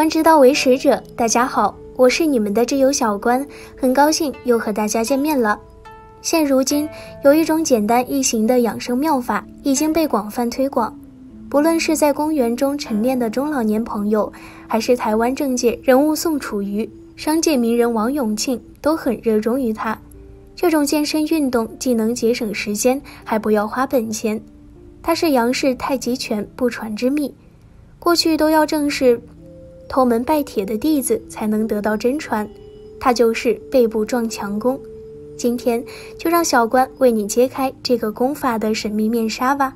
观之道为使者，大家好，我是你们的挚友小关，很高兴又和大家见面了。现如今，有一种简单易行的养生妙法已经被广泛推广，不论是在公园中晨练的中老年朋友，还是台湾政界人物宋楚瑜、商界名人王永庆，都很热衷于它。这种健身运动既能节省时间，还不要花本钱。它是杨氏太极拳不传之秘，过去都要正是偷门拜帖的弟子才能得到真传，它就是背部撞墙功。今天就让小关为你揭开这个功法的神秘面纱吧。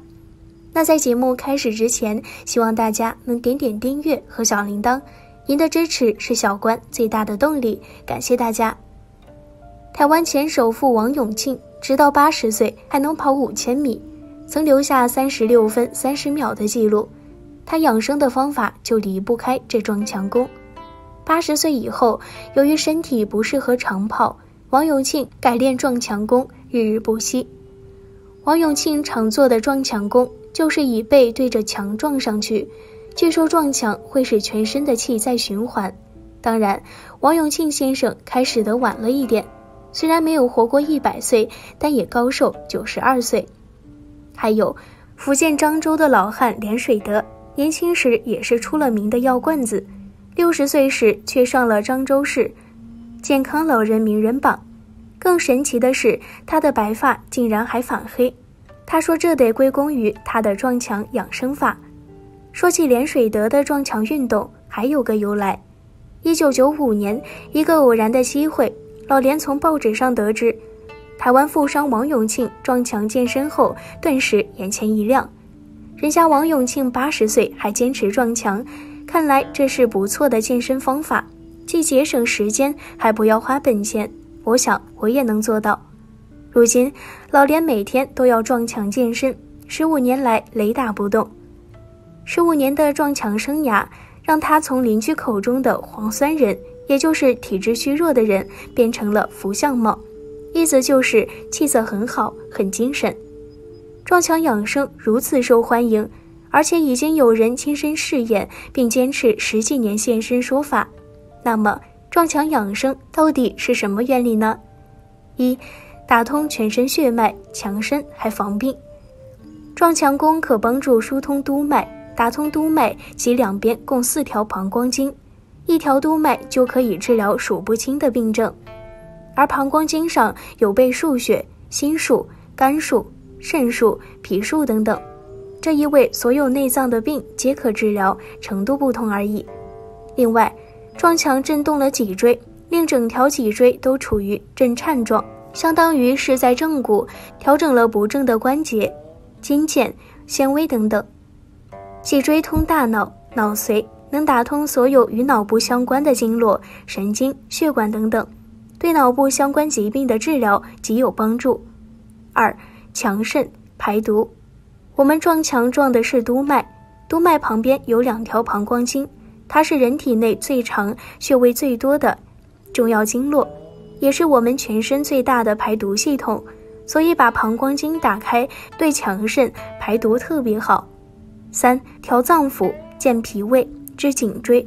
那在节目开始之前，希望大家能点点订阅和小铃铛，您的支持是小关最大的动力，感谢大家。台湾前首富王永庆直到80岁还能跑5000米，曾留下36分30秒的记录。他养生的方法就离不开这撞墙功。80岁以后，由于身体不适合长跑，王永庆改练撞墙功，日日不息。王永庆常做的撞墙功就是以背对着墙撞上去，据说撞墙会使全身的气在循环。当然，王永庆先生开始的晚了一点，虽然没有活过100岁，但也高寿92岁。还有福建漳州的老汉连水德，年轻时也是出了名的药罐子，60岁时却上了漳州市健康老人名人榜。更神奇的是，他的白发竟然还反黑。他说这得归功于他的撞墙养生法。说起连水德的撞墙运动，还有个由来。1995年，一个偶然的机会，老连从报纸上得知台湾富商王永庆撞墙健身后，顿时眼前一亮。人家王永庆80岁还坚持撞墙，看来这是不错的健身方法，既节省时间，还不要花本钱。我想我也能做到。如今老连每天都要撞墙健身，15年来雷打不动。15年的撞墙生涯，让他从邻居口中的黄酸人，也就是体质虚弱的人，变成了福相貌，意思就是气色很好，很精神。撞墙养生如此受欢迎，而且已经有人亲身试验并坚持10几年现身说法。那么撞墙养生到底是什么原理呢？一、打通全身血脉，强身还防病。撞墙功可帮助疏通督脉，打通督脉及两边共4条膀胱经，一条督脉就可以治疗数不清的病症。而膀胱经上有被腧穴、心腧、肝腧、肾腧、脾腧等等，这意味所有内脏的病皆可治疗，程度不同而已。另外，撞墙震动了脊椎，令整条脊椎都处于震颤状，相当于是在正骨调整了不正的关节、筋腱、纤维等等。脊椎通大脑、脑髓，能打通所有与脑部相关的经络、神经、血管等等，对脑部相关疾病的治疗极有帮助。2、强肾排毒。我们撞墙撞的是督脉，督脉旁边有2条膀胱经，它是人体内最长、穴位最多的重要经络，也是我们全身最大的排毒系统，所以把膀胱经打开，对强肾排毒特别好。3、调脏腑，健脾胃，治颈椎。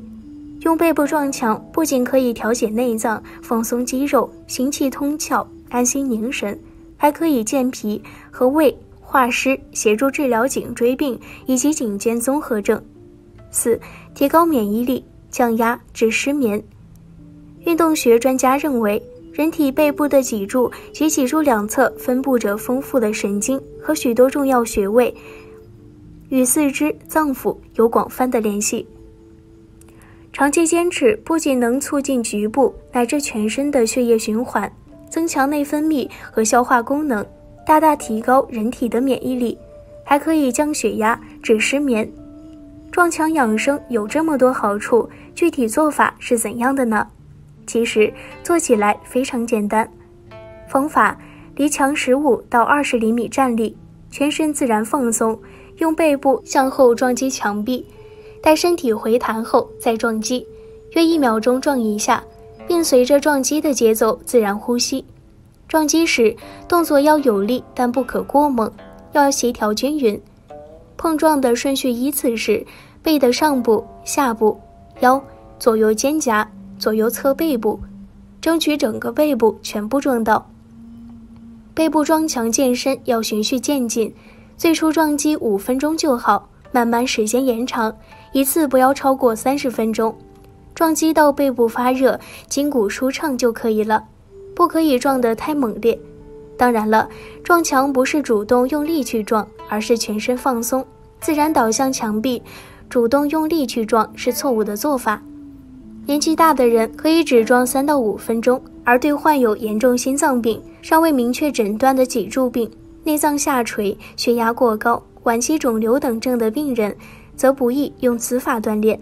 用背部撞墙不仅可以调节内脏，放松肌肉，行气通窍，安心凝神，还可以健脾和胃，化湿，协助治疗颈椎病以及颈肩综合症。4、提高免疫力，降压，治失眠。运动学专家认为，人体背部的脊柱及脊柱两侧分布着丰富的神经和许多重要穴位，与四肢、脏腑有广泛的联系。长期坚持不仅能促进局部乃至全身的血液循环，增强内分泌和消化功能，大大提高人体的免疫力，还可以降血压，治失眠。撞墙养生有这么多好处，具体做法是怎样的呢？其实做起来非常简单。方法：离墙15到20厘米站立，全身自然放松，用背部向后撞击墙壁，待身体回弹后再撞击，约1秒钟撞一下，并随着撞击的节奏自然呼吸。撞击时动作要有力，但不可过猛，要协调均匀。碰撞的顺序依次是背的上部、下部、腰、左右肩胛、左右侧背部，争取整个背部全部撞到。背部撞墙健身要循序渐进，最初撞击5分钟就好，慢慢时间延长，一次不要超过30分钟。撞击到背部发热，筋骨舒畅就可以了，不可以撞得太猛烈。当然了，撞墙不是主动用力去撞，而是全身放松，自然倒向墙壁，主动用力去撞是错误的做法。年纪大的人可以只撞3到5分钟，而对患有严重心脏病、尚未明确诊断的脊柱病、内脏下垂、血压过高、晚期肿瘤等症的病人，则不宜用此法锻炼。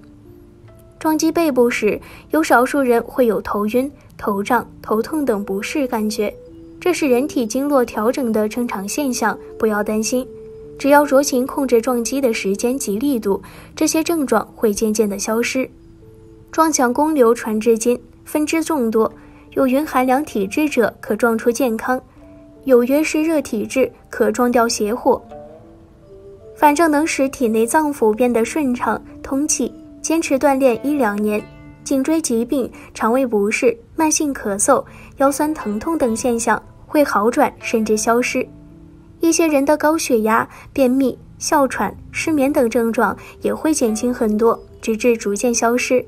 撞击背部时，有少数人会有头晕、头胀、头痛等不适感觉，这是人体经络调整的正常现象，不要担心。只要酌情控制撞击的时间及力度，这些症状会渐渐的消失。撞墙供流传至今，分支众多，有云寒凉体质者可撞出健康，有约湿热体质可撞掉邪火。反正能使体内脏腑变得顺畅通气，坚持锻炼1-2年，颈椎疾病、肠胃不适、慢性咳嗽、腰酸疼痛等现象会好转甚至消失。一些人的高血压、便秘、哮喘、失眠等症状也会减轻很多，直至逐渐消失。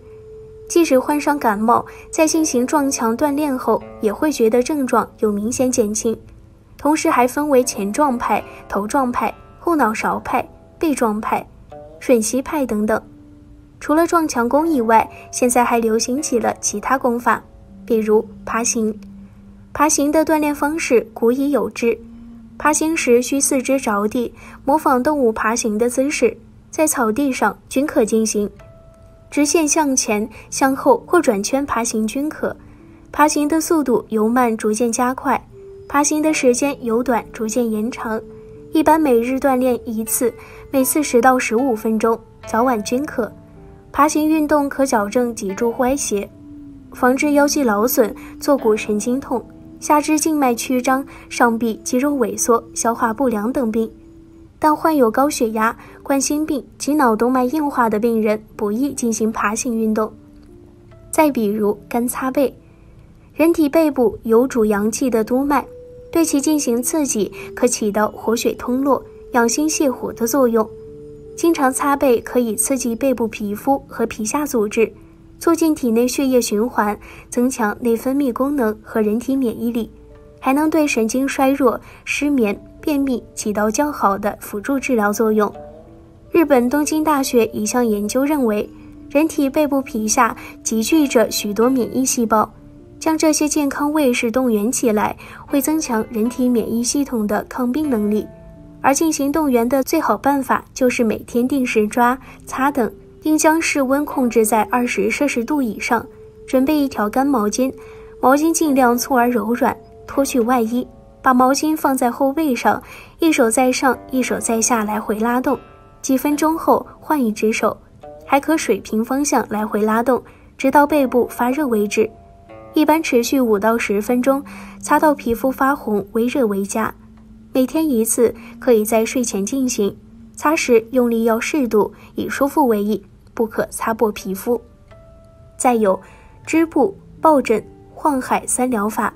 即使患上感冒，在进行撞墙锻炼后，也会觉得症状有明显减轻。同时还分为前撞派、头撞派、后脑勺派、背撞派、吮吸派等等。除了撞墙功以外，现在还流行起了其他功法，比如爬行。爬行的锻炼方式古已有之，爬行时需4肢着地，模仿动物爬行的姿势，在草地上均可进行。直线向前、向后或转圈爬行均可，爬行的速度由慢逐渐加快，爬行的时间由短逐渐延长。一般每日锻炼1次，每次10到15分钟，早晚均可。爬行运动可矫正脊柱歪斜，防治腰肌劳损、坐骨神经痛、下肢静脉曲张、上臂肌肉萎缩、消化不良等病。但患有高血压、冠心病及脑动脉硬化的病人不宜进行爬行运动。再比如干擦背，人体背部有主阳气的督脉，对其进行刺激，可起到活血通络、养心泻火的作用。经常擦背可以刺激背部皮肤和皮下组织，促进体内血液循环，增强内分泌功能和人体免疫力，还能对神经衰弱、失眠、便秘起到较好的辅助治疗作用。日本东京大学一项研究认为，人体背部皮下集聚着许多免疫细胞，将这些健康卫士动员起来，会增强人体免疫系统的抗病能力。而进行动员的最好办法就是每天定时抓、擦等，应将室温控制在20摄氏度以上，准备一条干毛巾，毛巾尽量粗而柔软，脱去外衣，把毛巾放在后背上，一手在上，一手在下来回拉动，几分钟后换一只手，还可水平方向来回拉动，直到背部发热为止。一般持续5到10分钟，擦到皮肤发红，微热为佳。每天1次，可以在睡前进行，擦时用力要适度，以舒服为宜，不可擦破皮肤。再有织布、抱枕、晃海3疗法。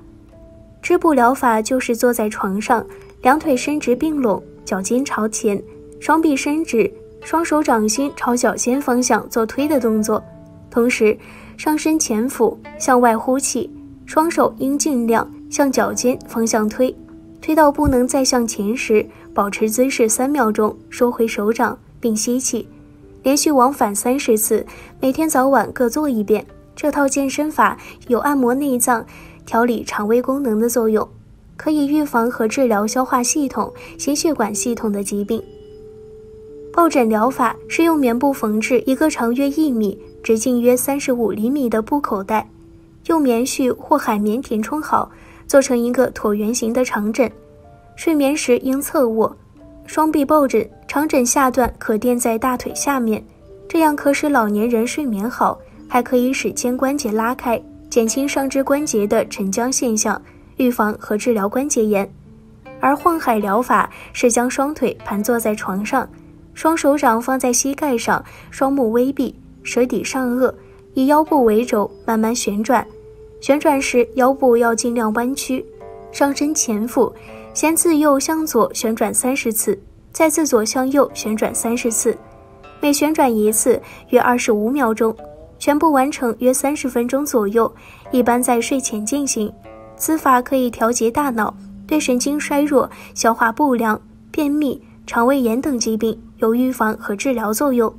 织布疗法就是坐在床上，两腿伸直并拢，脚尖朝前，双臂伸直，双手掌心朝脚尖方向做推的动作，同时上身前俯，向外呼气，双手应尽量向脚尖方向推，推到不能再向前时，保持姿势3秒钟，收回手掌并吸气，连续往返30次，每天早晚各做1遍。这套健身法有按摩内脏、调理肠胃功能的作用，可以预防和治疗消化系统、心血管系统的疾病。抱枕疗法是用棉布缝制一个长约1米、直径约35厘米的布口袋，用棉絮或海绵填充好，做成一个椭圆形的长枕。睡眠时应侧卧，双臂抱枕，长枕下段可垫在大腿下面，这样可使老年人睡眠好，还可以使肩关节拉开，减轻上肢关节的沉僵现象，预防和治疗关节炎。而晃海疗法是将双腿盘坐在床上，双手掌放在膝盖上，双目微闭，舌抵上颚，以腰部为轴慢慢旋转，旋转时腰部要尽量弯曲，上身前俯，先自右向左旋转30次，再自左向右旋转30次，每旋转一次约25秒钟，全部完成约30分钟左右，一般在睡前进行。此法可以调节大脑，对神经衰弱、消化不良、便秘、肠胃炎等疾病有预防和治疗作用。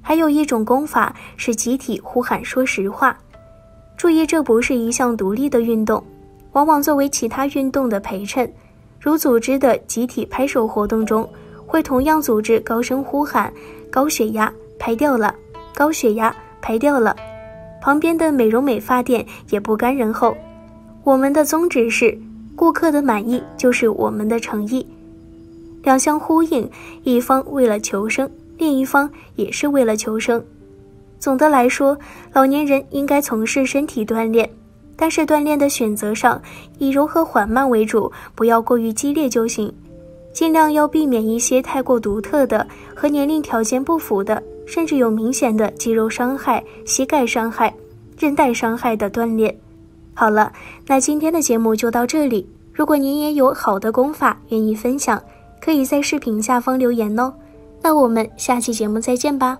还有一种功法是集体呼喊说实话，注意这不是一项独立的运动，往往作为其他运动的陪衬，如组织的集体拍手活动中，会同样组织高声呼喊高血压拍掉了，高血压拍掉了，旁边的美容美发店也不甘人后。我们的宗旨是顾客的满意就是我们的诚意，两相呼应，一方为了求生，另一方也是为了求生。总的来说，老年人应该从事身体锻炼，但是锻炼的选择上以柔和缓慢为主，不要过于激烈就行，尽量要避免一些太过独特的和年龄条件不符的，甚至有明显的肌肉伤害、膝盖伤害、韧带伤害的锻炼。好了，那今天的节目就到这里，如果您也有好的功法愿意分享，可以在视频下方留言哦。那我们下期节目再见吧。